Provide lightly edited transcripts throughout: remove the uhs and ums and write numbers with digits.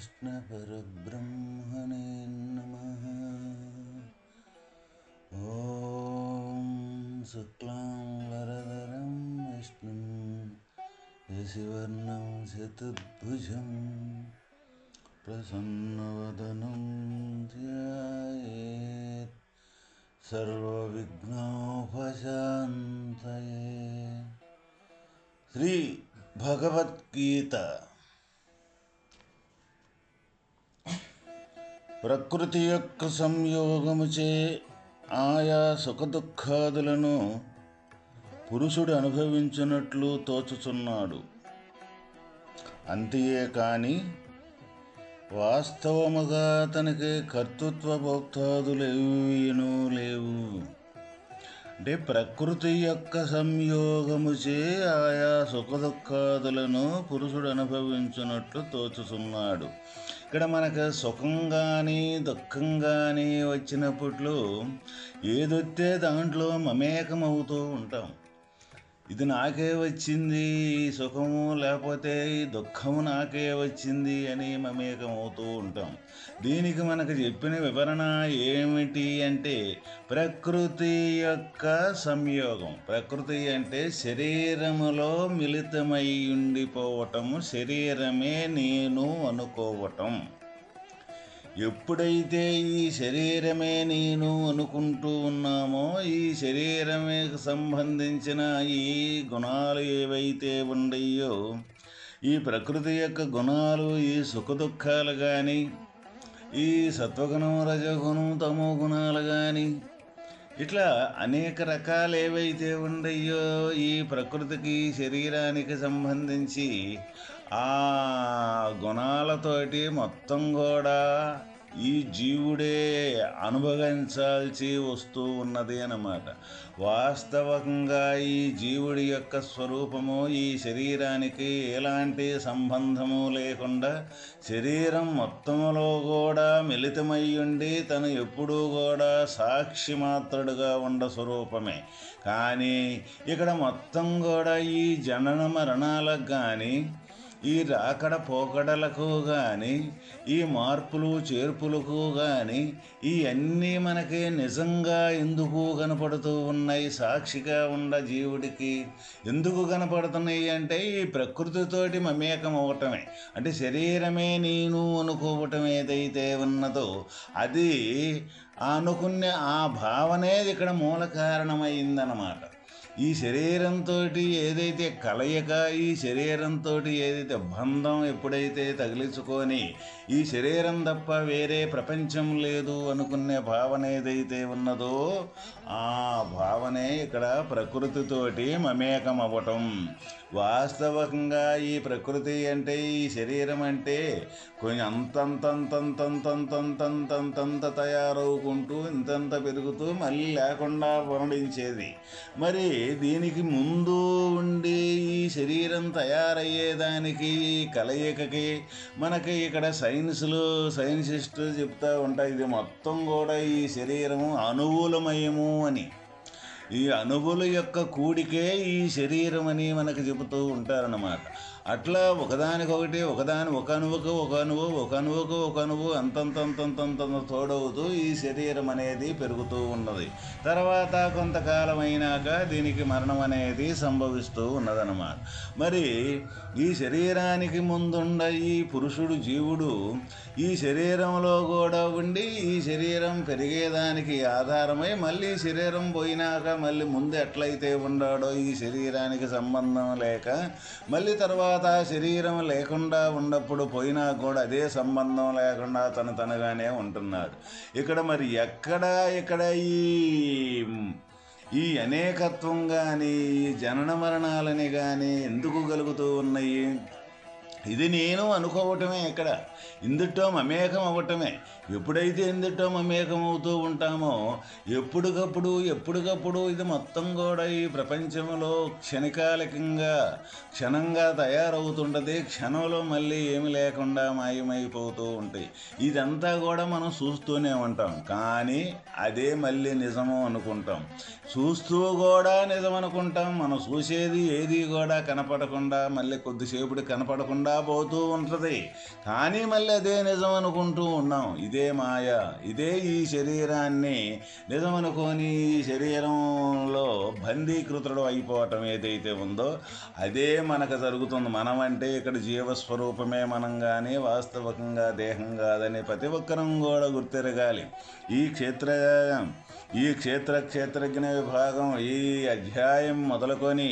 कृष्णपरब्रह्मणे नमः। ॐ शुक्लां वरदरं विष्णुं शशिवर्णं चतुर्भुजं प्रसन्नवदनं ध्यायेत् सर्वविघ्नोपशान्तये। శ్రీ భగవద్గీత. ప్రకృతి యొక్క సంయోగముచే ఆయా సుఖదుఖాదులను పురుషుడు అనుభవించినట్లు తోచుచున్నాడు. అంతే కాని వాస్తవముగా అతనికి కర్తృత్వ భోక్తాదులేవీనూ లేవు. అంటే ప్రకృతి యొక్క సంయోగముచే ఆయా సుఖదుఖాదులను పురుషుడు అనుభవించినట్లు తోచుచున్నాడు. ఇక్కడ మనకు సుఖం కానీ దుఃఖం కానీ వచ్చినప్పుడు ఏదొస్తే దాంట్లో మమేకమవుతూ ఉంటాం. ఇది నాకే వచ్చింది ఈ సుఖము, లేకపోతే ఈ దుఃఖము నాకే వచ్చింది అని మమేకమవుతూ ఉంటాం. దీనికి మనకు చెప్పిన వివరణ ఏమిటి అంటే ప్రకృతి యొక్క సంయోగం. ప్రకృతి అంటే శరీరములో మిళితమై ఉండిపోవటము, శరీరమే నేను అనుకోవటం. ఎప్పుడైతే ఈ శరీరమే నేను అనుకుంటూ ఉన్నామో, ఈ శరీరమే సంబంధించిన ఈ గుణాలు ఏవైతే ఉన్నాయో, ఈ ప్రకృతి యొక్క గుణాలు, ఈ సుఖదుఖాలు కానీ, ఈ సత్వగుణం రజగుణం తమో గుణాలు కానీ, ఇట్లా అనేక రకాలు ఏవైతే ఉన్నాయో ఈ ప్రకృతికి శరీరానికి సంబంధించి ఆ గుణాలతోటి మొత్తం కూడా ఈ జీవుడే అనుభవించాల్సి వస్తూ ఉన్నది అన్నమాట. వాస్తవంగా ఈ జీవుడి యొక్క స్వరూపము ఈ శరీరానికి ఎలాంటి సంబంధము లేకుండా శరీరం మొత్తములో కూడా మిళితమై ఉండి తను ఎప్పుడూ కూడా సాక్షి మాత్రుడుగా ఉండ స్వరూపమే. కానీ ఇక్కడ మొత్తం కూడా ఈ జనన మరణాలకు కానీ, ఈ రాకడ పోకడలకు కానీ, ఈ మార్పులు చేర్పులకు కానీ ఇవన్నీ మనకి నిజంగా ఎందుకు కనపడుతూ ఉన్నాయి? సాక్షిగా ఉన్న జీవుడికి ఎందుకు కనపడుతున్నాయి అంటే ఈ ప్రకృతితోటి మమేకం అవ్వటమే. అంటే శరీరమే నేను అనుకోవటం ఏదైతే ఉన్నదో అది అనుకునే ఆ భావనే ఇక్కడ మూల కారణమైందన్నమాట. ఈ శరీరంతో ఏదైతే కలయిక, ఈ శరీరంతో ఏదైతే బంధం ఎప్పుడైతే తగిలించుకొని ఈ శరీరం తప్ప వేరే ప్రపంచం లేదు అనుకునే భావన ఏదైతే ఉన్నదో ఆ భావనే ఇక్కడ ప్రకృతితోటి మమేకం అవ్వటం. వాస్తవంగా ఈ ప్రకృతి అంటే, ఈ శరీరం అంటే కొంచెం అంతంత తయారవుకుంటూ ఇంతంత పెరుగుతూ మళ్ళీ లేకుండా వర్ణించేది. మరి దీనికి ముందు ఉండి ఈ శరీరం తయారయ్యేదానికి కలయికకి మనకి ఇక్కడ సైన్సిస్టులు చెప్తూ ఉంటాయి, ఇది మొత్తం కూడా ఈ శరీరము అణువులమయము అని. ఈ అణువుల యొక్క కూడికే ఈ శరీరం అని మనకు చెబుతూ ఉంటారన్నమాట. అట్లా ఒకదానికొకటి ఒక అణువుకు అంతంత తోడవుతూ ఈ శరీరం అనేది పెరుగుతూ ఉన్నది. తర్వాత కొంతకాలం అయినాక దీనికి మరణం అనేది సంభవిస్తూ ఉన్నదన్నమాట. మరి ఈ శరీరానికి ముందుండ ఈ పురుషుడు జీవుడు ఈ శరీరంలో కూడా ఉండి ఈ శరీరం పెరిగేదానికి ఆధారమై మళ్ళీ శరీరం పోయినాక మళ్ళీ ముందు ఎట్లయితే ఉన్నాడో ఈ శరీరానికి సంబంధం లేక మళ్ళీ తర్వాత శరీరం లేకుండా ఉన్నప్పుడు పోయినా కూడా అదే సంబంధం లేకుండా తనగానే ఉంటున్నాడు. ఇక్కడ మరి ఇక్కడ ఈ అనేకత్వం కానీ, ఈ జనన మరణాలని కానీ ఎందుకు కలుగుతూ ఉన్నాయి? ఇది నేను అనుకోవటమే. ఇక్కడ ఇందుటో మమేకం అవ్వటమే. ఎప్పుడైతే ఇందుటో మమేకం అవుతూ ఉంటామో ఎప్పటికప్పుడు ఇది మొత్తం కూడా ఈ ప్రపంచంలో క్షణంగా తయారవుతుంటుంది. క్షణంలో మళ్ళీ ఏమి లేకుండా మాయమైపోతూ ఉంటాయి. ఇదంతా కూడా మనం చూస్తూనే ఉంటాం, కానీ అదే మళ్ళీ నిజము అనుకుంటాం. చూస్తూ కూడా నిజం అనుకుంటాం. మనం చూసేది ఏది కూడా కనపడకుండా మళ్ళీ కొద్దిసేపుడు కనపడకుండా లేకుండా పోతూ ఉంటుంది. కానీ మళ్ళీ అదే నిజం అనుకుంటూ ఉన్నాం. ఇదే మాయ. ఇదే ఈ శరీరాన్ని నిజం అనుకొని ఈ శరీరంలో బందీకృతుడు అయిపోవటం ఏదైతే ఉందో అదే మనకు జరుగుతుంది. మనం అంటే ఇక్కడ జీవస్వరూపమే మనం, కానీ వాస్తవికంగా దేహం కాదని ప్రతి ఒక్కరం కూడా గుర్తెరగాలి. ఈ క్షేత్రజ్ఞ విభాగం ఈ అధ్యాయం మొదలుకొని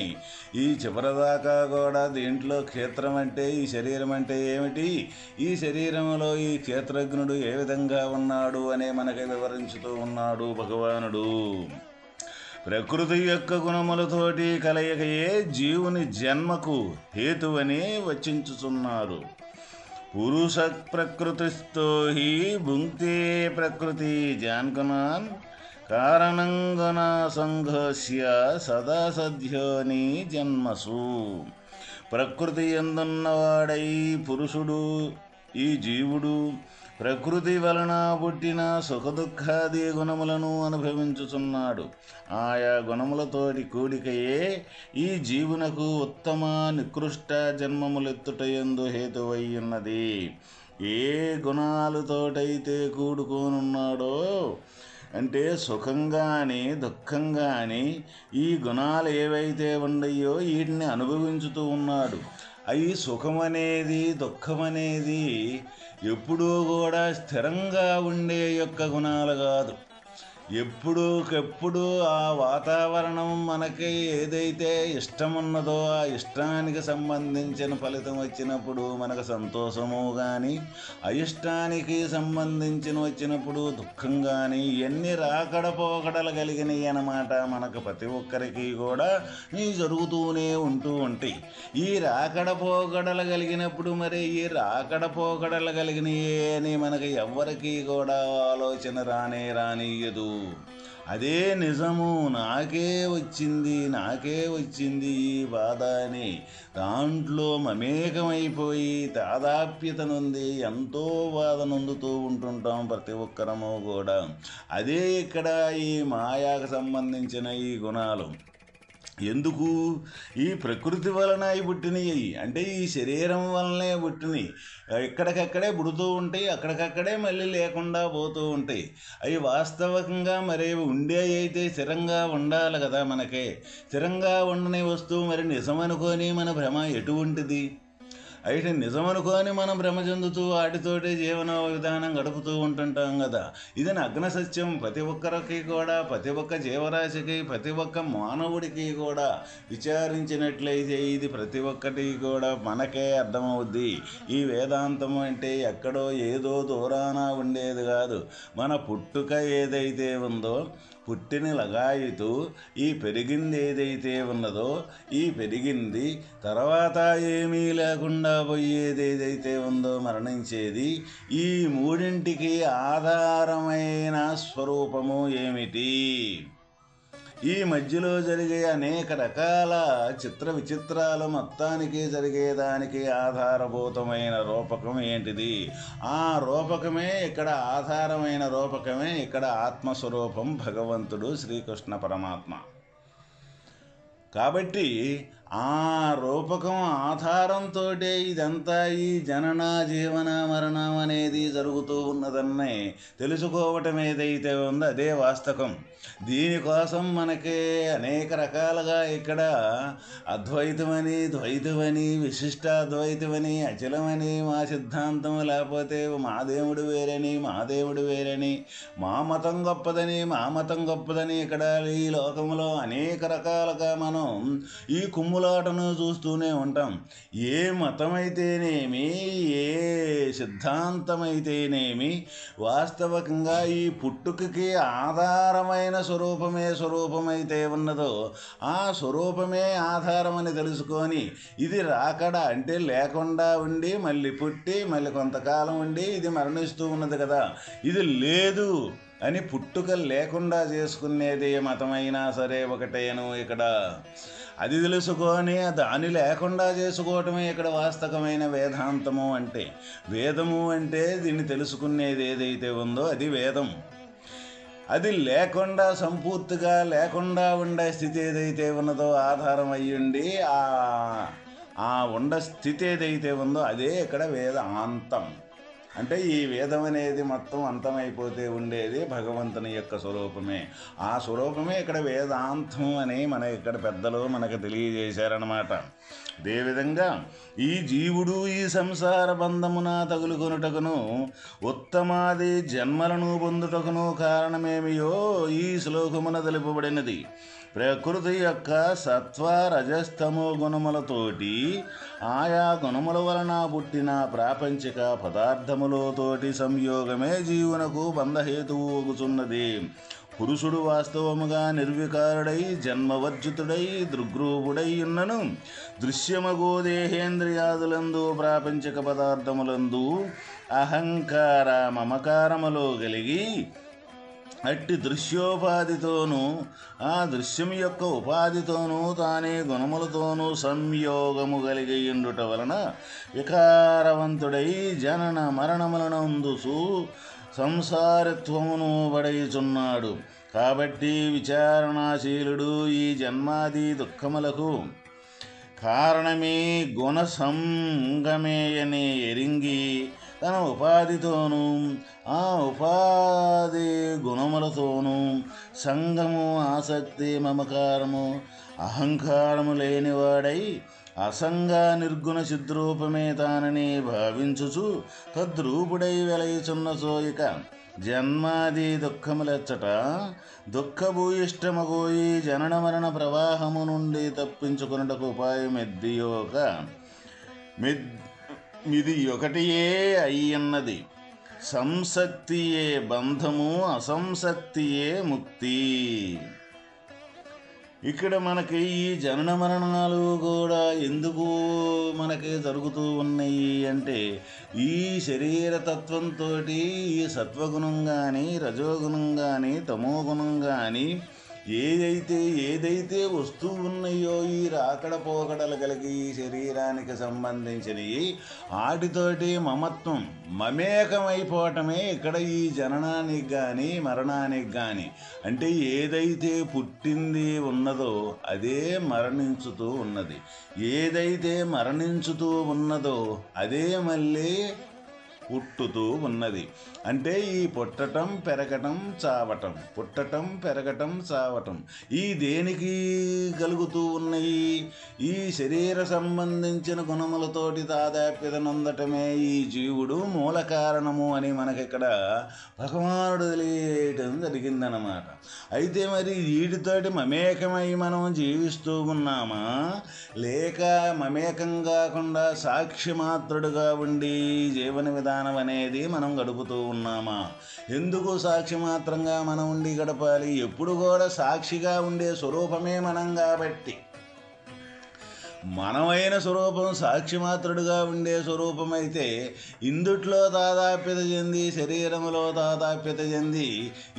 ఈ చివరిదాకా కూడా దీంట్లో క్షేత్రం అంటే ఈ శరీరం అంటే ఏమిటి, ఈ శరీరంలో ఈ క్షేత్రజ్ఞుడు ఏ విధంగా ఉన్నాడు అనే మనకి వివరించుతూ ఉన్నాడు భగవానుడు. ప్రకృతి యొక్క గుణములతోటి కలయికయే జీవుని జన్మకు హేతువని వచించుచున్నారు. పురుష ప్రకృతిస్థో హి భుంక్తే ప్రకృతి జాన్కనాన్ కారణం గుణ సంఘస్య సదా సద్యోని జన్మసు. ప్రకృతి యందున్నవాడై పురుషుడు ఈ జీవుడు ప్రకృతి వలన పుట్టిన సుఖదుఖాది గుణములను అనుభవించుచున్నాడు. ఆయా గుణములతోటి కూడికయే ఈ జీవునకు ఉత్తమ నికృష్ట జన్మములెత్తుటయందు హేతువై ఉన్నది. ఏ గుణాలతోటైతే కూడుకోనున్నాడో అంటే సుఖం కానీ దుఃఖం కానీ ఈ గుణాలు ఏవైతే ఉన్నాయో వీటిని అనుభవించుతూ ఉన్నాడు. అవి సుఖమనేది దుఃఖమనేది ఎప్పుడూ కూడా స్థిరంగా ఉండే యొక్క గుణాలు కాదు. ఎప్పుడుకెప్పుడు ఆ వాతావరణం మనకి ఏదైతే ఇష్టం ఉన్నదో ఆ ఇష్టానికి సంబంధించిన ఫలితం వచ్చినప్పుడు మనకు సంతోషము కానీ, అయిష్టానికి సంబంధించిన వచ్చినప్పుడు దుఃఖం కానీ, ఇవన్నీ రాకడ పోకడలు కలిగినవి అన్నమాట. మనకు ప్రతి ఒక్కరికి కూడా ఇవి జరుగుతూనే ఉంటూ ఉంటాయి. ఈ రాకడ పోకడలు కలిగినప్పుడు మరి ఈ రాకడ పోకడలు కలిగినవి అని మనకి ఎవ్వరికీ కూడా ఆలోచన రానియదు. అదే నిజము, నాకే వచ్చింది ఈ బాధ అని దాంట్లో మమేకమైపోయి తాదాప్యత నుండి ఎంతో బాధ నొందుతూ ఉంటుంటాం ప్రతి ఒక్కరము కూడా. అదే ఇక్కడ ఈ మాయాకు సంబంధించిన ఈ గుణాలు. ఎందుకు? ఈ ప్రకృతి వలన అవి పుట్టినవి, అంటే ఈ శరీరం వలనే పుట్టినవి. ఎక్కడికక్కడే పుడుతూ ఉంటాయి, అక్కడికక్కడే మళ్ళీ లేకుండా పోతూ ఉంటాయి. అవి వాస్తవికంగా మరే ఉండే అయితే స్థిరంగా ఉండాలి కదా. మనకే స్థిరంగా ఉండని వస్తువు మరి నిజమనుకొని మన భ్రమ ఎటువంటిది? అయితే నిజమనుకొని మనం భ్రమ చెందుతూ వాటితోటి జీవన విధానం గడుపుతూ ఉంటుంటాం కదా. ఇది నగ్న సత్యం. ప్రతి ఒక్కరికి కూడా, ప్రతి ఒక్క జీవరాశికి, ప్రతి ఒక్క మానవుడికి కూడా విచారించినట్లయితే ఇది ప్రతి ఒక్కటి కూడా మనకే అర్థమవుద్ది. ఈ వేదాంతం అంటే ఎక్కడో ఏదో దూరాన ఉండేది కాదు. మన పుట్టుక ఏదైతే ఉందో, పుట్టిన లగాయితూ ఈ పెరిగింది ఏదైతే ఉన్నదో, ఈ పెరిగింది తర్వాత ఏమీ లేకుండా పోయేది ఏదైతే ఉందో, మరణించేది, ఈ మూడింటికి ఆధారమైన స్వరూపము ఏమిటి? ఈ మధ్యలో జరిగే అనేక రకాల చిత్ర విచిత్రాలు మొత్తానికి జరిగేదానికి ఆధారభూతమైన రూపకం ఏంటిది? ఆ రూపకమే ఇక్కడ ఆధారమైన రూపకమే ఇక్కడ ఆత్మస్వరూపం భగవంతుడు శ్రీకృష్ణ పరమాత్మ. కాబట్టి ఆ రూపకం ఆధారంతో ఇదంతా ఈ జనన జీవన మరణం అనేది జరుగుతూ ఉన్నదన్నే తెలుసుకోవటం ఏదైతే ఉందో అదే వాస్తవం. దీనికోసం మనకి అనేక రకాలుగా ఇక్కడ అద్వైతమని, ద్వైతమని, విశిష్టాద్వైతమని, అచలమని, మా సిద్ధాంతం, లేకపోతే మా దేవుడు వేరని, మా దేవుడు వేరని, మా మతం గొప్పదని, మా మతం గొప్పదని ఇక్కడ ఈ లోకంలో అనేక రకాలుగా మనం ఈ కుమ్ములాటను చూస్తూనే ఉంటాం. ఏ మతమైతేనేమి, ఏ సిద్ధాంతమైతేనేమి, వాస్తవికంగా ఈ పుట్టుకకి ఆధారమైన స్వరూపమైతే ఉన్నదో ఆ స్వరూపమే ఆధారమని తెలుసుకొని ఇది రాకడ అంటే లేకుండా ఉండి మళ్ళీ పుట్టి మళ్ళీ కొంతకాలం ఉండి ఇది మరణిస్తూ ఉన్నది కదా. ఇది లేదు అని పుట్టుక లేకుండా చేసుకునేది మతమైనా సరే ఒకటేను. ఇక్కడ అది తెలుసుకొని దాని లేకుండా చేసుకోవటమే ఇక్కడ వాస్తవమైన వేదాంతము అంటే. వేదము అంటే దీన్ని తెలుసుకునేది ఏదైతే ఉందో అది వేదం. అది లేకుండా, సంపూర్తిగా లేకుండా ఉండే స్థితి ఏదైతే ఉన్నదో ఆధారం అయ్యుండి ఆ ఉండ స్థితి ఏదైతే ఉందో అదే ఇక్కడ వేదాంతం. అంటే ఈ వేదం అనేది మొత్తం అంతమైపోతే ఉండేది భగవంతుని యొక్క స్వరూపమే. ఆ స్వరూపమే ఇక్కడ వేదాంతం అని ఇక్కడ పెద్దలు మనకు తెలియజేశారన్నమాట. అదేవిధంగా ఈ జీవుడు ఈ సంసార బంధమున తగులుకొనుటకును ఉత్తమాది జన్మలను పొందుటకును కారణమేమియో ఈ శ్లోకమున తెలుపబడినది. ప్రకృతి యొక్క సత్వ రజస్తమో గుణములతోటి ఆయా గుణముల వలన పుట్టిన ప్రాపంచిక పదార్థములతోటి సంయోగమే జీవునకు బంధహేతువు ఒగుచున్నది. పురుషుడు వాస్తవముగా నిర్వికారుడై జన్మవర్జితుడై దృగ్రూపుడై ఉన్నను దృశ్యమగో దేహేంద్రియాదులందు ప్రాపంచిక పదార్థములందు అహంకార మమకారములో కలిగి అట్టి దృశ్యోపాధితోనూ ఆ దృశ్యం యొక్క ఉపాధితోనూ తానే గుణములతోనూ సంయోగము కలిగి ఉండుట వలన వికారవంతుడై జనన మరణములనందుసు సంసారత్వమును బడయుచున్నాడు. కాబట్టి విచారణాశీలుడు ఈ జన్మాది దుఃఖములకు కారణమే గుణసంగమేయని ఎరింగి తన ఉపాధితోనూ ఆ ఉపాధి గుణములతోనూ సంగము ఆసక్తి మమకారము అహంకారము లేనివాడై అసంగ నిర్గుణ చిద్రూపమే తానని భావించుచు తద్రూపుడై వెలయుచున్న సోయిక జన్మాది దుఃఖములెచ్చట దుఃఖభూయిష్టమగోయి జనన మరణ ప్రవాహము నుండి తప్పించుకున్నటకు ఉపాయం మిది ఒకటియే అయ్యన్నది. సంసక్తియే బంధము, అసంసక్తియే ముక్తి. ఇక్కడ మనకి ఈ జనన మరణాలు కూడా ఎందుకు మనకి జరుగుతూ ఉన్నాయి అంటే ఈ శరీరతత్వంతో ఈ సత్వగుణం కానీ రజోగుణం కానీ తమోగుణం కానీ ఏదైతే వస్తువు ఉన్నాయో ఈ రాకడ పోకడలు కలిగి ఈ శరీరానికి సంబంధించినవి వాటితోటి మమేకమైపోవటమే ఇక్కడ ఈ జననానికి కానీ మరణానికి కానీ. అంటే ఏదైతే పుట్టింది ఉన్నదో అదే మరణించుతూ ఉన్నది, ఏదైతే మరణించుతూ ఉన్నదో అదే మళ్ళీ పుట్టుతూ ఉన్నది. అంటే ఈ పుట్టటం పెరగటం చావటం, పుట్టటం పెరగటం చావటం ఈ దేనికి కలుగుతూ ఉన్నాయి? ఈ శరీర సంబంధించిన గుణములతోటి తాదాప్యత నొందటమే ఈ జీవుడు మూల కారణము అని మనకిక్కడ భగవానుడు తెలియటం జరిగిందనమాట. అయితే మరి వీటితోటి మమేకమై మనం జీవిస్తూ ఉన్నామా, లేక మమేకం కాకుండా సాక్షి మాత్రుడుగా ఉండి జీవన విధానం అనేది మనం గడుపుతూ ఉన్నామా? ఎందుకు సాక్షి మాత్రంగా మనం ఉండి గడపాలి? ఎప్పుడు కూడా సాక్షిగా ఉండే స్వరూపమే మనం కాబట్టి మనమైన స్వరూపం సాక్షి మాత్రుడుగా ఉండే స్వరూపమైతే ఇందుట్లో తాదాప్యత చెంది శరీరములో తాదాప్యత చెంది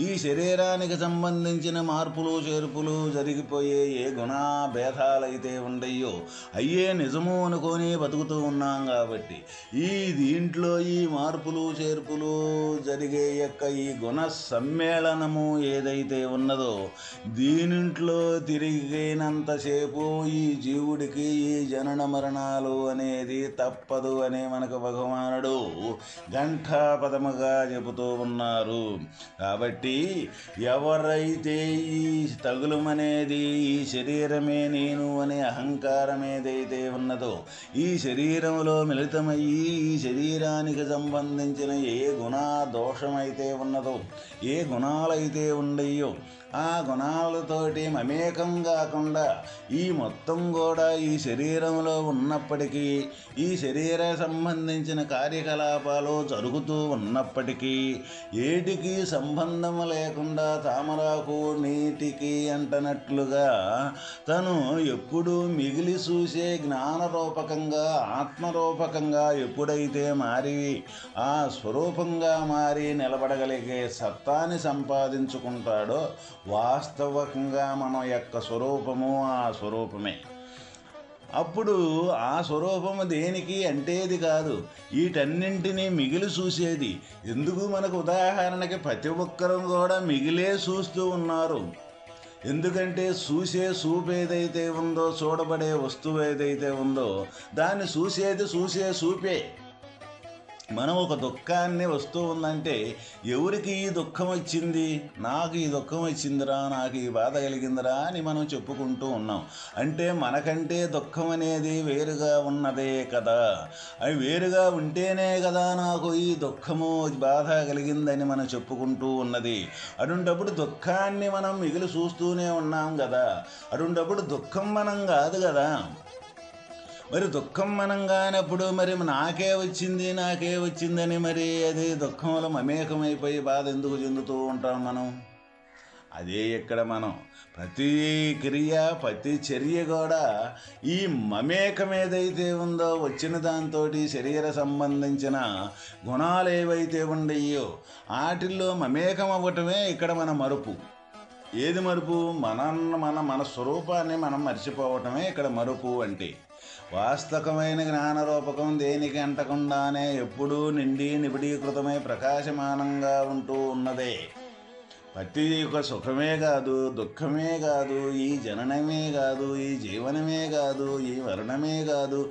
ఈ శరీరానికి సంబంధించిన మార్పులు చేర్పులు జరిగిపోయే ఏ గుణభేదాలైతే ఉండయో అయ్యే నిజము అనుకొని బతుకుతూ ఉన్నాం. కాబట్టి ఈ దీంట్లో ఈ మార్పులు చేర్పులు జరిగే యొక్క ఈ గుణ సమ్మేళనము ఏదైతే ఉన్నదో దీనింట్లో తిరిగినంతసేపు ఈ జీవుడికి ఈ జనన మరణాలు అనేది తప్పదు అని మనకు భగవానుడు ఘంటాపదముగా చెబుతూ ఉన్నారు. కాబట్టి ఎవరైతే ఈ తగులమనేది ఈ శరీరమే నేను అనే అహంకారం ఏదైతే ఉన్నదో ఈ శరీరంలో మిళితమయ్యి ఈ శరీరానికి సంబంధించిన ఏ గుణ దోషమైతే ఉన్నదో ఏ గుణాలైతే ఉండయో ఆ గుణాలతోటి మమేకం కాకుండా ఈ మొత్తం కూడా ఈ శరీరంలో ఉన్నప్పటికీ ఈ శరీర సంబంధించిన కార్యకలాపాలు జరుగుతూ ఉన్నప్పటికీ ఏటికి సంబంధం లేకుండా తామరాకు నీటికి అంటనట్లుగా తను ఎప్పుడూ మిగిలి చూసే జ్ఞానరూపకంగా ఆత్మరూపకంగా ఎప్పుడైతే మారి ఆ స్వరూపంగా మారి నిలబడగలిగే సత్తాన్ని సంపాదించుకుంటాడో వాస్తవకంగా మన యొక్క స్వరూపము ఆ స్వరూపమే. అప్పుడు ఆ స్వరూపము దేనికి అంటేది కాదు, వీటన్నింటినీ మిగిలి చూసేది. ఎందుకు మనకు ఉదాహరణకి ప్రతి ఒక్కరూ కూడా మిగిలే చూస్తూ ఉన్నారు. ఎందుకంటే చూసే చూపు ఏదైతే ఉందో, చూడబడే వస్తువు ఏదైతే ఉందో, దాన్ని చూసేది చూసే చూపే. మనం ఒక దుఃఖాన్ని వస్తూ ఉందంటే ఎవరికి ఈ దుఃఖం వచ్చింది, నాకు ఈ దుఃఖం వచ్చిందిరా, నాకు ఈ బాధ కలిగిందిరా అని మనం చెప్పుకుంటూ ఉన్నాం. అంటే మనకంటే దుఃఖం అనేది వేరుగా ఉన్నదే కదా, అవి వేరుగా ఉంటేనే కదా నాకు ఈ దుఃఖము బాధ కలిగిందని మనం చెప్పుకుంటూ ఉన్నది. అటువంటప్పుడు దుఃఖాన్ని మనం మిగిలి చూస్తూనే ఉన్నాం కదా, అటువంటప్పుడు దుఃఖం మనం కాదు కదా. మరి దుఃఖం మనం కానప్పుడు మరి నాకే వచ్చిందని మరి అది దుఃఖంలో మమేకమైపోయి బాధ ఎందుకు చెందుతూ ఉంటాం మనం? అదే ఇక్కడ మనం ప్రతి క్రియ, ప్రతి చర్య కూడా ఈ మమేకం ఏదైతే ఉందో, వచ్చిన దాంతో శరీర సంబంధించిన గుణాలు ఏవైతే ఉండయో వాటిల్లో మమేకం అవ్వటమే ఇక్కడ మన మరుపు. ఏది మరుపు? మన స్వరూపాన్ని మనం మర్చిపోవటమే ఇక్కడ మరుపు అంటే. వాస్తవమైన జ్ఞానరూపకం దేనికి అంటకుండానే ఎప్పుడూ నిండి నిబిడీకృతమై ప్రకాశమానంగా ఉంటూ ఉన్నదే. ప్రతి ఒక్క సుఖమే కాదు, దుఃఖమే కాదు, ఈ జననమే కాదు, ఈ జీవనమే కాదు, ఈ మరణమే కాదు,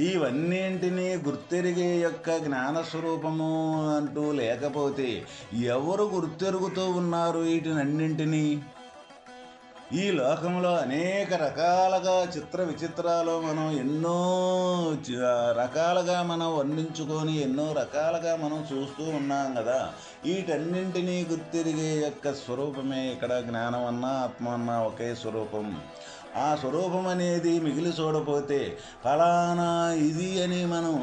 ఇవన్నింటినీ గుర్తెరిగే యొక్క జ్ఞానస్వరూపము అంటూ లేకపోతే ఎవరు గుర్తెరుగుతూ ఉన్నారు వీటినన్నింటినీ? ఈ లోకంలో అనేక రకాలుగా చిత్ర విచిత్రాలు మనం ఎన్నో రకాలుగా మనం వర్ణించుకొని ఎన్నో రకాలుగా మనం చూస్తూ ఉన్నాం కదా. వీటన్నింటినీ గుర్తిరిగే యొక్క స్వరూపమే ఇక్కడ. జ్ఞానం అన్నా ఆత్మ అన్నా ఒకే స్వరూపం. ఆ స్వరూపం అనేది మిగిలి చూడపోతే ఫలానా ఇది అని మనం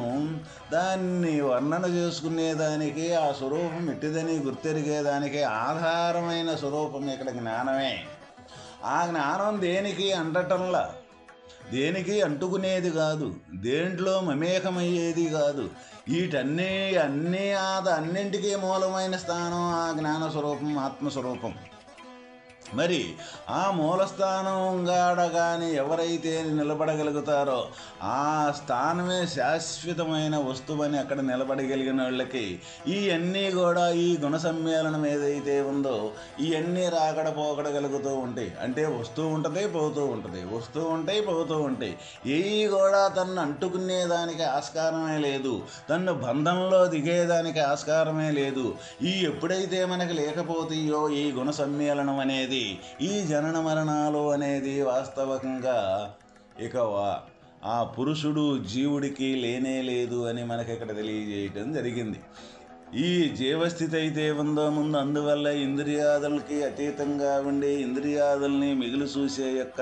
దాన్ని వర్ణన చేసుకునేదానికి, ఆ స్వరూపం ఇట్టిదని గుర్తెరిగేదానికి ఆధారమైన స్వరూపం ఇక్కడ జ్ఞానమే. ఆ జ్ఞానం దేనికి అంటటంలా, దేనికి అంటుకునేది కాదు, దేంట్లో మమేకమయ్యేది కాదు. అన్నింటికీ మూలమైన స్థానం ఆ జ్ఞానస్వరూపం, ఆత్మస్వరూపం. మరి ఆ మూలస్థానం గాడ కానీ ఎవరైతే నిలబడగలుగుతారో ఆ స్థానమే శాశ్వతమైన వస్తువని అక్కడ నిలబడగలిగిన వాళ్ళకి ఇవన్నీ కూడా ఈ గుణ సమ్మేళనం ఏదైతే ఉందో ఇవన్నీ రాకడ పోకడ కలుగుతూ ఉంటాయి. అంటే వస్తూ ఉంటుంది, పోతూ ఉంటుంది, వస్తూ ఉంటాయి, పోతూ ఉంటాయి. ఏవి కూడా తన్ను అంటుకునేదానికి ఆస్కారమే లేదు, తన్ను బంధంలో దిగేదానికి ఆస్కారమే లేదు. ఎప్పుడైతే మనకి లేకపోతాయో ఈ గుణ సమ్మేళనం అనేది, ఈ జనన మరణాలు అనేది వాస్తవంగా ఇక ఆ పురుషుడు జీవుడికి లేనే లేదు అని మనకి ఇక్కడ తెలియజేయటం జరిగింది. ఈ జీవస్థితి అయితే ఉందో ముందు, అందువల్ల ఇంద్రియాదులకి అతీతంగా ఉండి ఇంద్రియాదుల్ని మిగులు చూసే యొక్క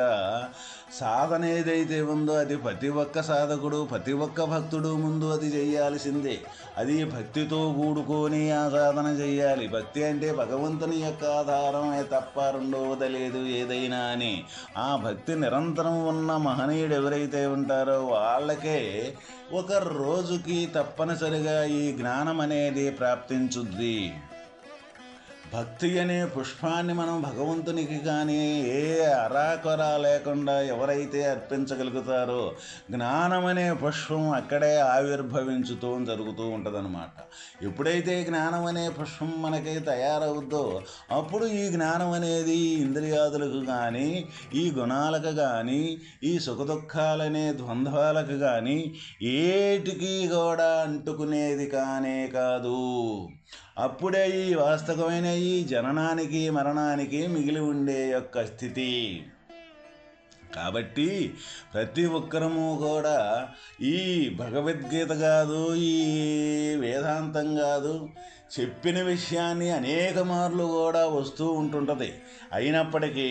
సాధన ఏదైతే ఉందో అది ప్రతి ఒక్క సాధకుడు, ప్రతి ఒక్క భక్తుడు ముందు అది చెయ్యాల్సిందే. అది భక్తితో కూడుకొని ఆ సాధన చెయ్యాలి. భక్తి అంటే భగవంతుని యొక్క ఆధారమే తప్ప రెండవది లేదు ఏదైనా అని. ఆ భక్తి నిరంతరం ఉన్న మహనీయుడు ఎవరైతే ఉంటారో వాళ్ళకే ఒక రోజుకి తప్పనిసరిగా ఈ జ్ఞానం అనేది ప్రాప్తించుద్ది. భక్తి అనే పుష్పాన్ని మనం భగవంతునికి కానీ ఏ అరాకొరా లేకుండా ఎవరైతే అర్పించగలుగుతారో జ్ఞానం అనే పుష్పం అక్కడే ఆవిర్భవించుతూ జరుగుతూ ఉంటుందన్నమాట. ఎప్పుడైతే జ్ఞానం అనే పుష్పం మనకి తయారవుద్దో అప్పుడు ఈ జ్ఞానం అనేది ఇంద్రియాదులకు కానీ, ఈ గుణాలకు కానీ, ఈ సుఖదుఖాలనే ద్వంద్వాలకు కానీ ఏటికి కూడా అంటుకునేది కానే కాదు. అప్పుడే ఈ వాస్తవమైన ఈ జననానికి మరణానికి మిగిలి ఉండే యొక్క స్థితి. కాబట్టి ప్రతి ఒక్కరము కూడా ఈ భగవద్గీత కాదు, ఈ వేదాంతం కాదు, చెప్పిన విషయాన్ని అనేక మార్లు కూడా వస్తూ ఉంటుంటుంది. అయినప్పటికీ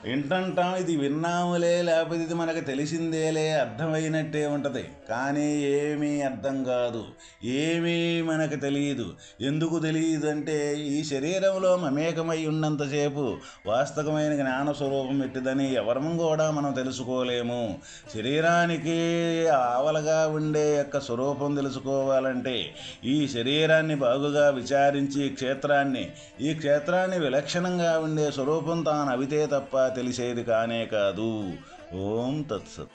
వింటుంటాం, ఇది విన్నాములే, లేకపోతే ఇది మనకు తెలిసిందేలే, అర్థమైనట్టే ఉంటుంది. కానీ ఏమీ అర్థం కాదు, ఏమీ మనకు తెలియదు. ఎందుకు తెలియదు అంటే ఈ శరీరంలో మమేకమై ఉన్నంతసేపు వాస్తవమైన జ్ఞానస్వరూపం ఎట్టిదని ఎవరము కూడా మనం తెలుసుకోలేము. శరీరానికి ఆవలగా ఉండే యొక్క స్వరూపం తెలుసుకోవాలంటే ఈ శరీరాన్ని బాగుగా విచారించి ఈ క్షేత్రాన్ని విలక్షణంగా ఉండే స్వరూపం తాను అవితే తప్ప తెలిసేది కానే కాదు. ఓం తత్సత్.